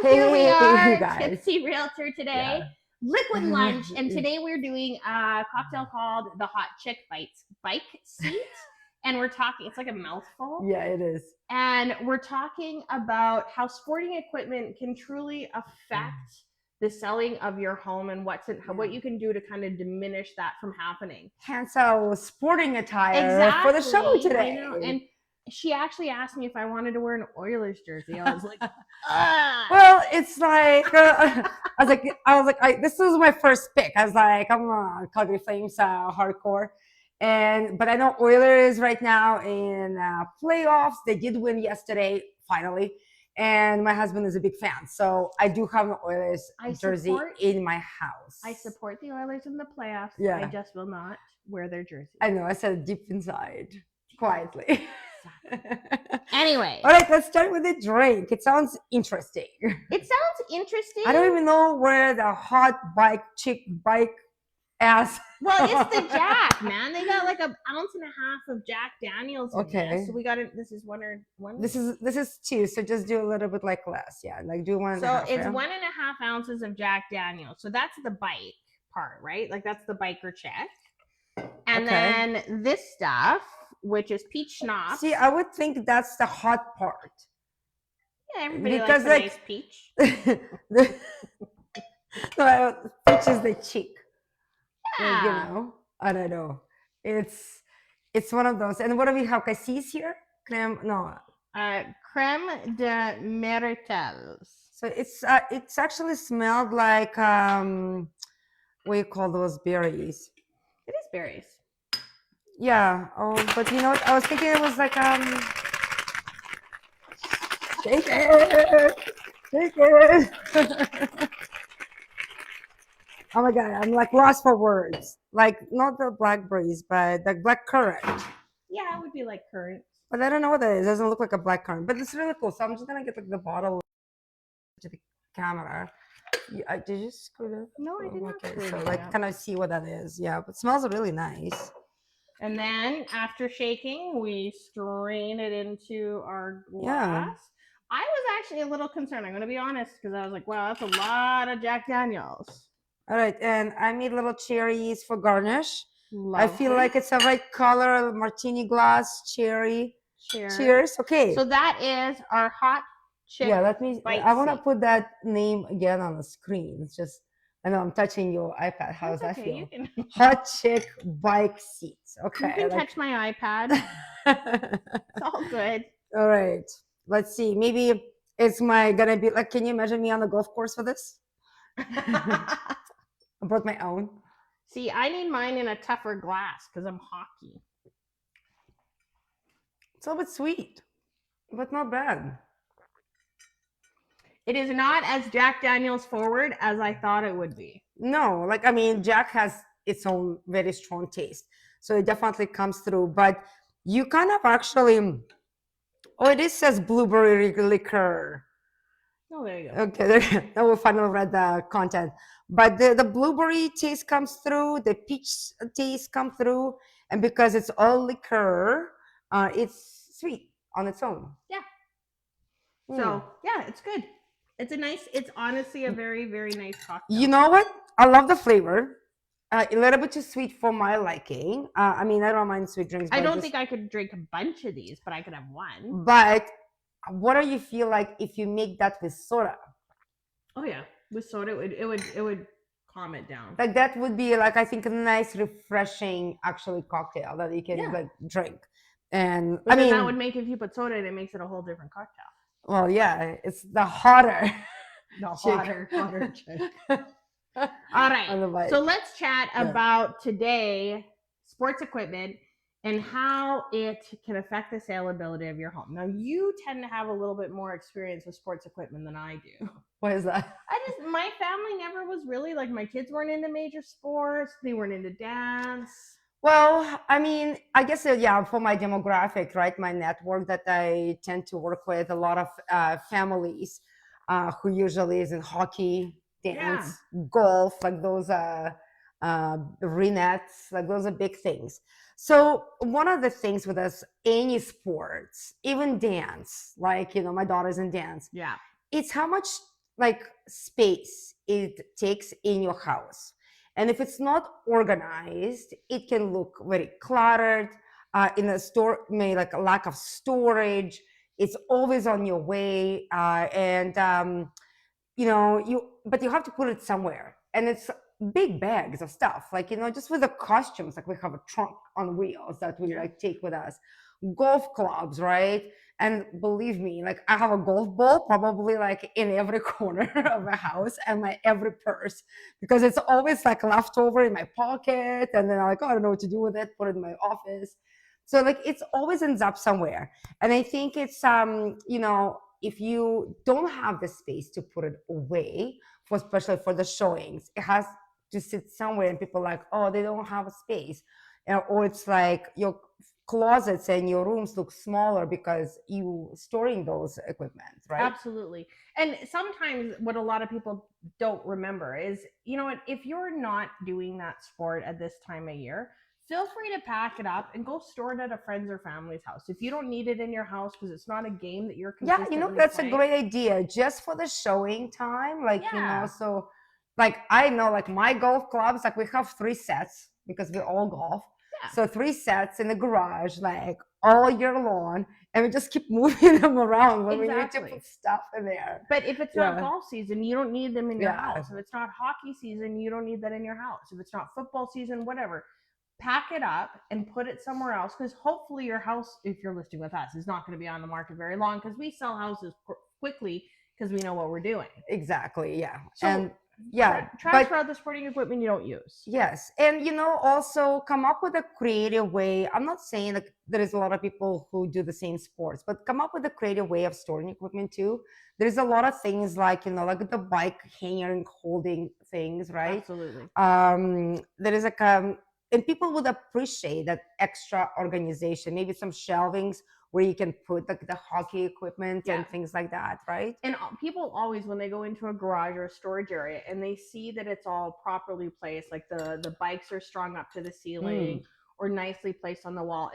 So here we are, guys. Tipsy Realtor today, Liquid Lunch, and today we're doing a cocktail called the Hot Chick Bike Seat, and we're talking. It's like a mouthful. Yeah, it is. And we're talking about how sporting equipment can truly affect the selling of your home and what you can do to kind of diminish that from happening. Hence our sporting attire for the show today. I know. And she actually asked me if I wanted to wear an Oilers jersey. I was like, well, it's like I was like, this was my first pick. I was like, I'm a Calgary Flames hardcore, but I know Oilers right now in playoffs. They did win yesterday, finally, and my husband is a big fan, so I do have an Oilers jersey in my house. I support the Oilers in the playoffs. Yeah. I just will not wear their jersey. I know. I said deep inside, quietly. Anyway, all right, let's start with the drink. It sounds interesting. I don't even know where the hot chick bike ass. Well, it's the Jack, man. They got like 1.5 ounces of Jack Daniels in this. So we got it. This is one. This is 2. So just do a little bit like less. Yeah, like do 1.5. So it's 1.5 ounces of Jack Daniels. So that's the bike part, right? Like that's the biker check. And then this stuff, which is peach schnapps. See, I would think that's the hot part. Yeah, everybody likes a nice peach. No, peach is the cheek. Yeah. You know, I don't know. It's one of those. And what do we have? Cassis here? Creme de Myrtles. So it's actually smelled like what do you call those berries? It is berries. Yeah. Oh, but you know what? I was thinking it was like shake it. Oh my god, I'm like lost for words. Like not the blackberries, but the black currant. Yeah, it would be like currant. But I don't know what that is. It doesn't look like a black currant, but it's really cool. So I'm just gonna get like the bottle to the camera. Did you screw it? No, I did not. Okay, so like kind of see what that is. Yeah, but it smells really nice. And then after shaking, we strain it into our glass. Yeah. I was actually a little concerned. I'm going to be honest, because I was like, wow, that's a lot of Jack Daniels. All right, and I made little cherries for garnish. Lovely. I feel like it's a right color, martini glass, cherry. Cheers. Okay. So that is our hot chick. Yeah, let me. I want to put that name again on the screen. It's just, I know I'm touching your iPad. How does that feel? Hot chick bike seats. Okay. You can touch my iPad. It's all good. All right. Let's see. Maybe it's gonna be like. Can you imagine me on the golf course for this? I brought my own. See, I need mine in a tougher glass because I'm hockey. It's a little bit sweet, but not bad. It is not as Jack Daniels forward as I thought it would be. No, like, I mean, Jack has its own very strong taste. So it definitely comes through. But you kind of actually, it says blueberry liqueur. Oh, there you go. Okay, now we finally read the content. But the blueberry taste comes through, the peach taste comes through, and because it's all liqueur, it's sweet on its own. Yeah. So, yeah, it's good. It's honestly a very, very nice cocktail. You know what? I love the flavor. A little bit too sweet for my liking. I mean, I don't mind sweet drinks. I don't think I could drink a bunch of these, but I could have one. But what do you feel like if you make that with soda? Oh yeah, with soda, it would calm it down. Like that would be like, I think, a nice, refreshing actually cocktail that you can like drink. And but I mean, that would make, if you put soda in it, makes it a whole different cocktail. Well, yeah, it's the hotter. Hotter chick. All right, so let's chat about today sports equipment and how it can affect the saleability of your home. Now, you tend to have a little bit more experience with sports equipment than I do. Why is that? My family never was really, like, my kids weren't into major sports. They weren't into dance. Well, I mean, I guess, for my demographic, right, my network that I tend to work with, a lot of families who usually is in hockey, dance, golf, like those renettes, like those are big things. So one of the things with us, any sports, even dance, like, my daughter's in dance. Yeah. It's how much like space it takes in your house. And if it's not organized, it can look very cluttered. In a store, maybe like a lack of storage. It's always on your way, and but you have to put it somewhere, and it's big bags of stuff, like just with the costumes, like we have a trunk on wheels that we like take with us, golf clubs, right? And believe me, like I have a golf ball probably like in every corner of the house and my every purse, because it's always like left over in my pocket, and then I'm like, oh, I don't know what to do with it, put it in my office. So like it's always ends up somewhere. And I think it's if you don't have the space to put it away, for especially for the showings, it has to sit somewhere, and people are like, oh, they don't have a space. Or it's like your closets and your rooms look smaller because you storing those equipment, right? Absolutely. And sometimes what a lot of people don't remember is, if you're not doing that sport at this time of year, feel free to pack it up and go store it at a friend's or family's house. If you don't need it in your house because it's not a game that you're consistently that's playing. a great idea, just for the showing time, like so like I know, like my golf clubs, like we have 3 sets because we all golf. So 3 sets in the garage, like all year long, and we just keep moving them around when we need to put stuff in there. But if it's not golf season, you don't need them in your house. If it's not hockey season, you don't need that in your house. If it's not football season, whatever, pack it up and put it somewhere else, because hopefully your house, if you're listing with us, is not going to be on the market very long, because we sell houses quickly because we know what we're doing. Exactly. Yeah. So, and transfer out the sporting equipment you don't use. Yes. And also come up with a creative way. I'm not saying that there is a lot of people who do the same sports, but come up with a creative way of storing equipment too. There's a lot of things like like the bike hanger and holding things, right? Absolutely. There is like and people would appreciate that extra organization, maybe some shelvings where you can put like the hockey equipment and things like that, right? And people always, when they go into a garage or a storage area and they see that it's all properly placed, like the bikes are strung up to the ceiling or nicely placed on the wall,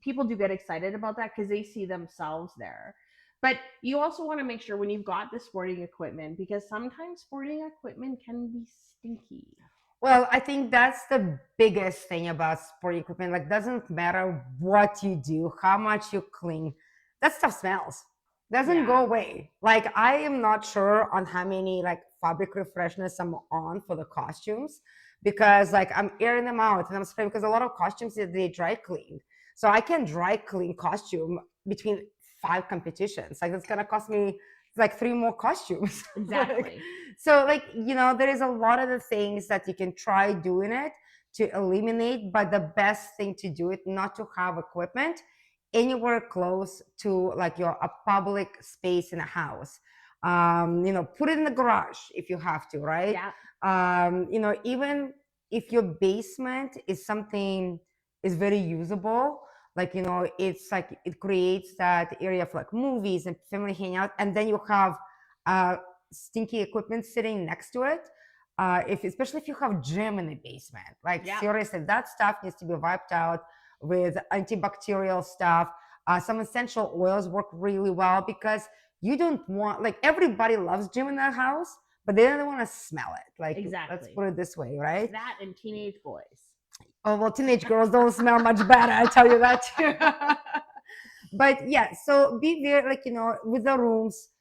people do get excited about that because they see themselves there. But you also want to make sure when you've got the sporting equipment, because sometimes sporting equipment can be stinky. Well, I think that's the biggest thing about sporting equipment. Like, doesn't matter what you do, how much you clean, that stuff smells. Doesn't go away. Like, I am not sure on how many like fabric refreshness I'm on for the costumes, because like I'm airing them out and I'm spraying, because a lot of costumes they dry clean. So I can dry clean costume between 5 competitions. Like, it's gonna cost me like 3 more costumes. Exactly. So like, there is a lot of the things that you can try doing it to eliminate, but the best thing to do it, not to have equipment anywhere close to like a public space in a house. Put it in the garage if you have to, right? Yeah. Even if your basement is very usable, like it's like it creates that area for like movies and family hangout, and then you have stinky equipment sitting next to it. Especially if you have gym in the basement, like seriously, that stuff needs to be wiped out with antibacterial stuff. Some essential oils work really well, because you don't want, like, everybody loves gym in their house, but they don't want to smell it. Like, let's put it this way, right? That and teenage boys. Oh, well, teenage girls don't smell much better, I tell you that too. But yeah, so be very, like, with the rooms,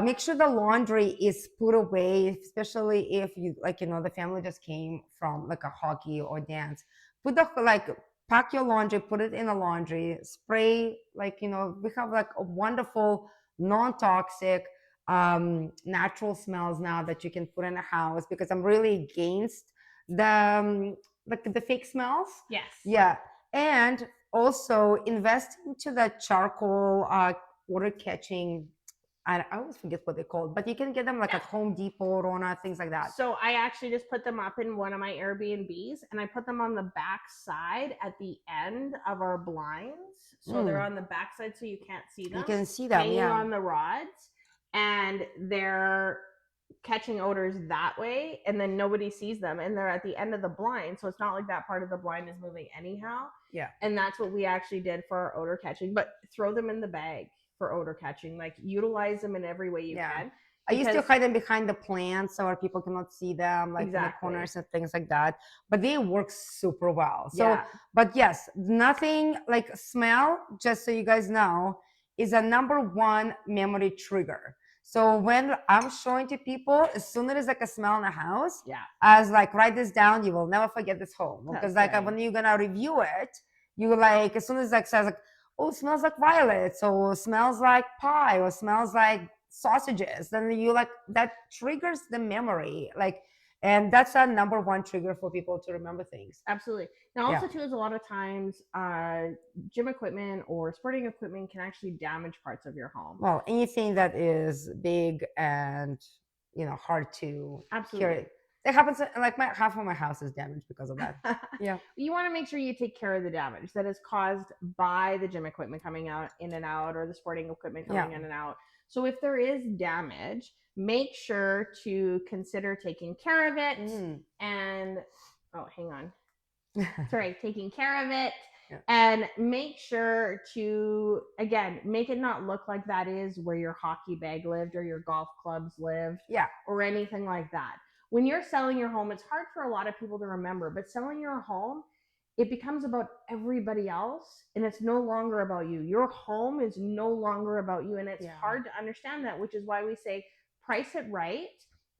make sure the laundry is put away, especially if you, like, the family just came from like a hockey or dance. Pack your laundry, put it in the laundry, spray, like, we have like a wonderful, non-toxic, natural smells now that you can put in a house, because I'm really against the fake smells. Yes. Yeah. And also invest into the charcoal water catching. I always forget what they're called, but you can get them like at Home Depot, Rona, things like that. So I actually just put them up in one of my Airbnbs, and I put them on the back side at the end of our blinds. So they're on the back side, so you can't see them. You can see them, hanging on the rods, and they're catching odors that way, and then nobody sees them, and they're at the end of the blind, so it's not like that part of the blind is moving anyhow. Yeah. And that's what we actually did for our odor catching. But throw them in the bag for odor catching. Like, utilize them in every way you can. I used to hide them behind the plants so people cannot see them, like in the corners and things like that. But they work super well. So, but yes, nothing like smell, just so you guys know, is a number one memory trigger. So when I'm showing to people, as soon as like a smell in the house, I was like, write this down. You will never forget this home. Because like when you're gonna review it, you like as soon as like says like, oh, it smells like violets, or it smells like pie, or smells like sausages, then you like that triggers the memory, like, and that's a number one trigger for people to remember things. Absolutely. Now also too is a lot of times gym equipment or sporting equipment can actually damage parts of your home. Well, anything that is big and hard to carry. It happens like half of my house is damaged because of that. You want to make sure you take care of the damage that is caused by the gym equipment coming out in and out, or the sporting equipment coming in and out. So if there is damage, make sure to consider taking care of it and taking care of it and make sure to, again, make it not look like that is where your hockey bag lived or your golf clubs lived or anything like that. When you're selling your home, it's hard for a lot of people to remember, but selling your home, it becomes about everybody else, and it's no longer about you. Your home is no longer about you, and it's hard to understand that, which is why we say price it right.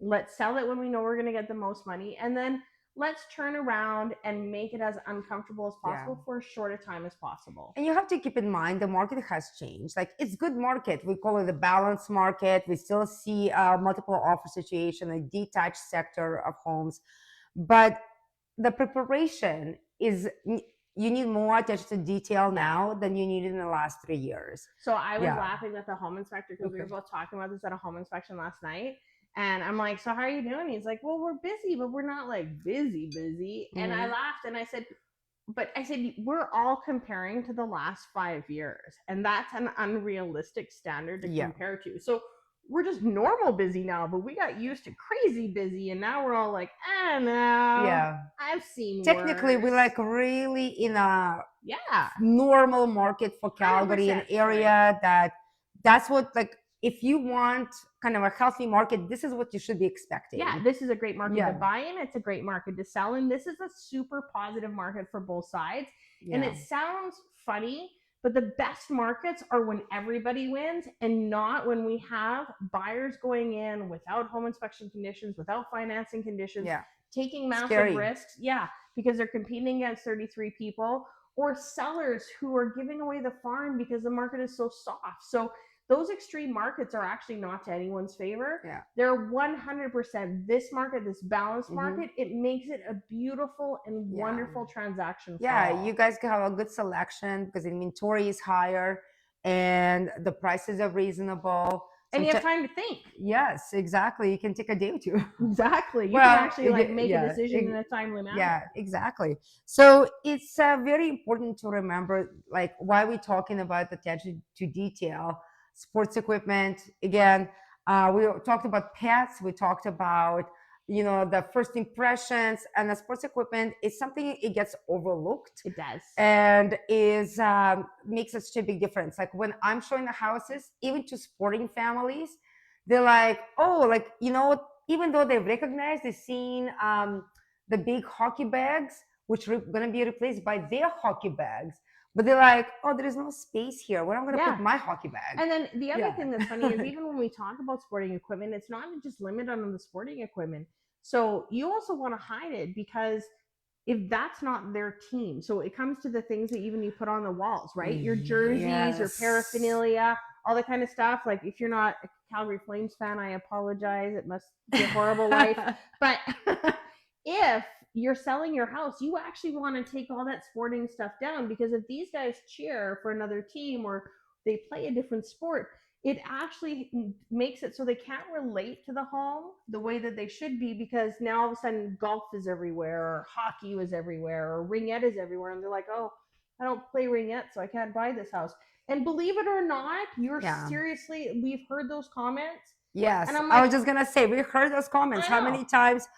Let's sell it when we know we're going to get the most money, and then let's turn around and make it as uncomfortable as possible for as short a time as possible. And you have to keep in mind the market has changed. Like, it's good market. We call it the balanced market. We still see multiple offer situation, a detached sector of homes, but the preparation is, you need more attention to detail now than you needed in the last 3 years. So I was laughing at the home inspector because we were both talking about this at a home inspection last night. And I'm like, so how are you doing? He's like, well, we're busy, but we're not like busy. And I laughed and I said, we're all comparing to the last 5 years. And that's an unrealistic standard to compare to. So we're just normal busy now, but we got used to crazy busy. And now we're all like, no, I've seen technically worse. We're like really in a normal market for Calgary, an area that's what, like, if you want kind of a healthy market, this is what you should be expecting. Yeah, this is a great market to buy in. It's a great market to sell in. This is a super positive market for both sides. And it sounds funny, but the best markets are when everybody wins, and not when we have buyers going in without home inspection conditions, without financing conditions, taking massive risks. Yeah, because they're competing against 33 people, or sellers who are giving away the farm because the market is so soft. So those extreme markets are actually not to anyone's favor. They're 100% this market, this balanced market. It makes it a beautiful and wonderful transaction. You guys can have a good selection because inventory is higher and the prices are reasonable. And you have time to think. Yes, exactly. You can take a day or two. Exactly. You can actually make a decision in a timely manner. Yeah, exactly. So it's very important to remember, like, why we're talking about attention to detail. Sports equipment, again, we talked about pets, we talked about the first impressions, and the sports equipment is something, it gets overlooked. It does. And is makes such a big difference. Like, when I'm showing the houses, even to sporting families, they're like, oh, like, even though they've recognized, they've seen the big hockey bags, which are going to be replaced by their hockey bags. But they're like, oh, there is no space here. Where am I going to put my hockey bag? And then the other thing that's funny is, even when we talk about sporting equipment, it's not just limited on the sporting equipment. So you also want to hide it, because if that's not their team, so it comes to the things that even you put on the walls, right? Your jerseys, your paraphernalia, all that kind of stuff. Like, if you're not a Calgary Flames fan, I apologize. It must be a horrible life. But if you're selling your house, you actually want to take all that sporting stuff down, because if these guys cheer for another team or they play a different sport, it actually makes it so they can't relate to the home the way that they should be, because now all of a sudden golf is everywhere, or hockey is everywhere, or ringette is everywhere, and they're like, oh, I don't play ringette, so I can't buy this house. And believe it or not, seriously, we've heard those comments. Yes, and I was just gonna say, we heard those comments. How many times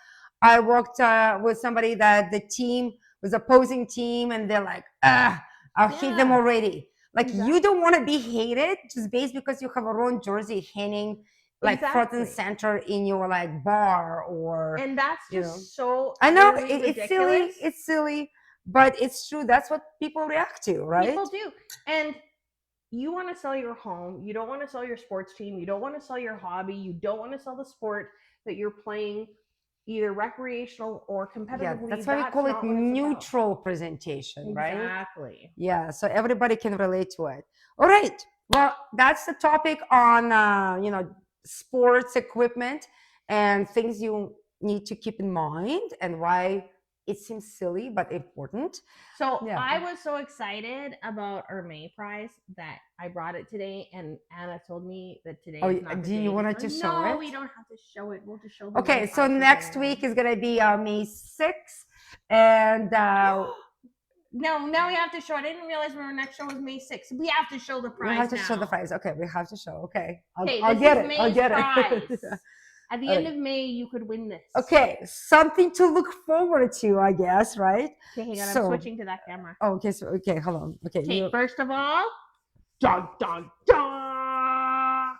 I worked with somebody that the team was opposing team, and they're like, I'll hate them already. Like, you don't want to be hated just based because you have a wrong jersey hanging like front and center in your like bar, or and that's just so I know it's silly, but it's true. That's what people react to, right? People do. And you want to sell your home, you don't want to sell your sports team, you don't want to sell your hobby, you don't want to sell the sport that you're playing, either recreational or competitively. Yeah, that's why we call it neutral presentation, right? Exactly. Yeah, so everybody can relate to it. All right. Well, that's the topic on sports equipment and things you need to keep in mind, and why it seems silly but important. So I was so excited about our May prize that I brought it today, and Anna told me that today is not the do you want to show it? No, we don't have to show it. We'll just show the Okay, so next week is going to be May 6th. And no, now we have to show it. I didn't realize our next show was May 6th. We have to show the prize. We have to now. show the prize. Okay, we have to show. Okay. I'll get it. I'll get it. At the end of May, you could win this. Okay, something to look forward to, I guess, right? Okay, hang on. I'm switching to that camera. Oh, okay. So, okay, hold on. Okay. First of all, dun dun dun,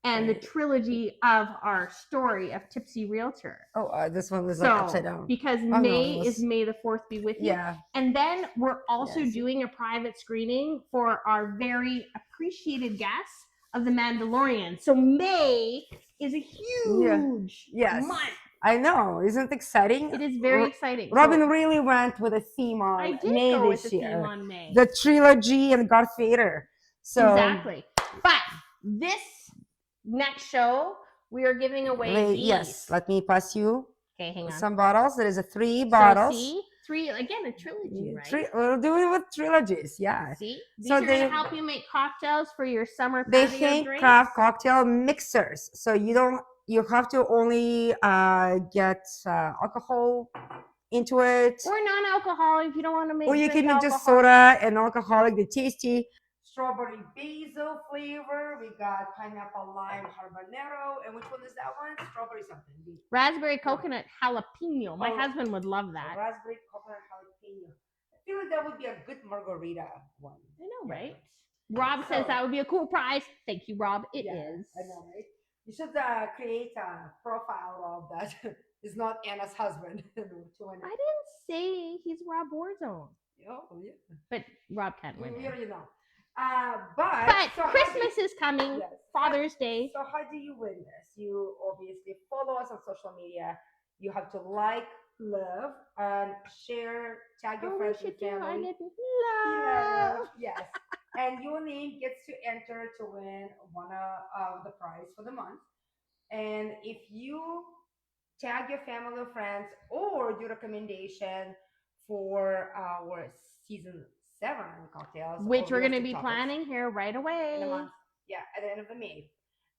and the trilogy of our story of Tipsy Realtor. Oh, this one was like upside down. Because May is May the 4th be with you. Yeah. And then we're also doing a private screening for our very appreciated guests of The Mandalorian. So May is a huge month. I know. Isn't it exciting? It is very exciting. Robin really went with a theme on May this year. Theme on May. The trilogy and Darth Vader. So exactly. But this next show, we are giving away these. Yes. Let me pass you hang on. Some bottles. There is 3 bottles. So see? 3, again, a trilogy, right? We'll do it with trilogies, yeah. See? These are going to help you make cocktails for your summer patio drinks. They handcraft cocktail mixers. So you have to only get alcohol into it. Or non-alcoholic if you don't want to make. Or you can make just soda and alcoholic, the tasty strawberry basil flavor. We got pineapple lime habanero. And which one is that one? Strawberry something. Raspberry coconut jalapeno. My husband would love that. Raspberry coconut jalapeno. I feel like that would be a good margarita one. I know, right? Rob says that would be a cool prize. Thank you, Rob. It is. I know, right? You should create a profile of that. Is not Anna's husband. I didn't say he's Rob Warzone. Oh, yeah. But Rob can't win. You know. But so Christmas is coming. Yes. Father's Day. So how do you win this? You obviously follow us on social media. You have to like, love, and share, tag your friends and family. Love. Yes. And your name gets to enter to win one of the prize for the month. And if you tag your family or friends or do recommendation for our season 7 cocktails, which we're going to be planning here right away. In a month. Yeah, at the end of the May.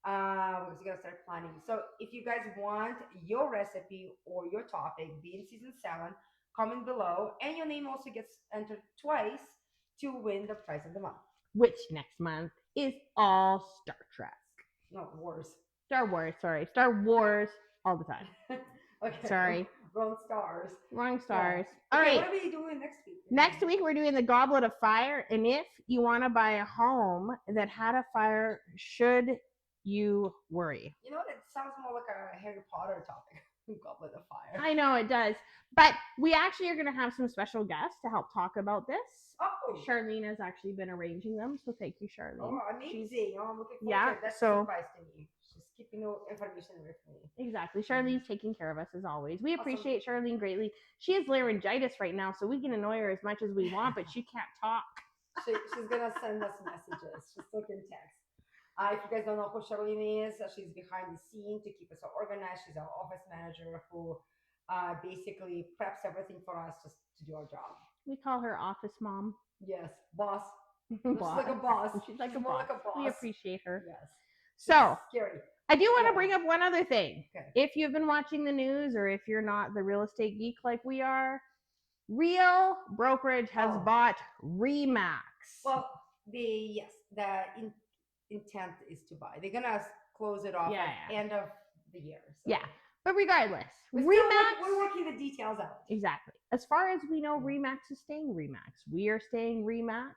We're going to start planning. So if you guys want your recipe or your topic be in season 7, comment below. And your name also gets entered twice to win the prize of the month. Which next month is all Star Trek. No, Wars. Star Wars, sorry. Star Wars all the time. Okay. Sorry. Wrong stars. Wrong stars. Yeah. All right. What are we doing next week? Next week, we're doing the Goblet of Fire. And if you want to buy a home that had a fire, should you worry? You know, it sounds more like a Harry Potter topic. Goblet of Fire. I know it does. But we actually are going to have some special guests to help talk about this. Oh. Charlene has actually been arranging them. So thank you, Charlene. Oh, amazing. I'm looking forward to it. That's a surprise to me. She's keeping no information with me. Exactly. Charlene's taking care of us as always. We appreciate Charlene greatly. She has laryngitis right now, so we can annoy her as much as we want, but she can't talk. She's going to send us messages. She still can text. If you guys don't know who Charlene is, she's behind the scene to keep us organized. She's our office manager who basically preps everything for us just to do our job. We call her office mom. Yes, boss. She's like a boss. She's like a boss. We appreciate her. Yes. So, scary. I do want to bring up one other thing. Okay. If you've been watching the news or if you're not the real estate geek like we are, Real Brokerage has bought RE/MAX. Well, the intent is to buy. They're going to close it off at the end of the year. So. Yeah. But regardless, RE/MAX. We're working the details out. Exactly. As far as we know, RE/MAX is staying RE/MAX. We are staying RE/MAX.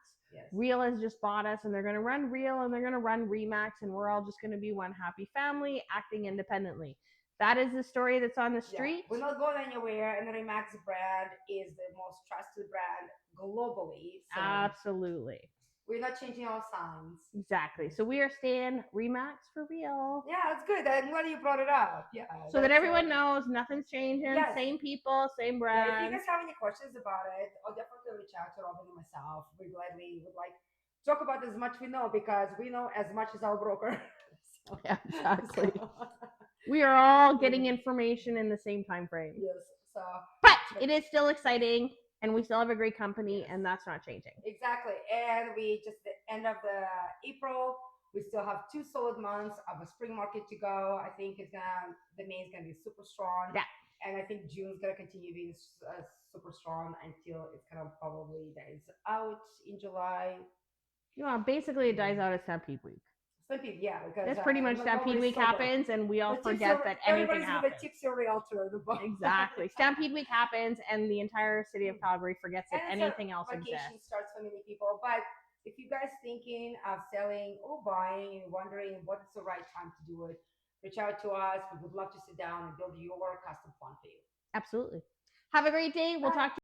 Real has just bought us, and they're going to run Real, and they're going to run Remax, and we're all just going to be one happy family acting independently. That is the story that's on the street. We're not going anywhere, and the Remax brand is the most trusted brand globally. So absolutely. We're not changing our signs. Exactly. So we are staying Remax for real. Yeah, that's good. I'm glad you brought it up. Yeah. So that everyone knows nothing's changing. Yes. Same people, same brand. Yeah, if you guys have any questions about it, I'll definitely reach out to Robin and myself. We gladly would like to talk about as much we know, because we know as much as our broker. So, yeah, exactly. We are all getting information in the same time frame. Yes. So, but it is still exciting, and we still have a great company, and that's not changing. Exactly. And we just, the end of the April, we still have 2 solid months of a spring market to go. I think the May is gonna be super strong. Yeah. And I think June's gonna continue being super strong until it's kind of probably dies out in July. Basically it dies out at Stampede Week. Stampede, yeah, because that's pretty much Stampede Week happens, and we all forget that anything happens. Everybody's with a tipsy realtor. Exactly. Stampede Week happens, and the entire city of Calgary forgets that anything else exists. Vacation starts for many people, but if you guys thinking of selling or buying and wondering what's the right time to do it, reach out to us. We would love to sit down and build your custom plan for you. Absolutely. Have a great day. We'll talk to you.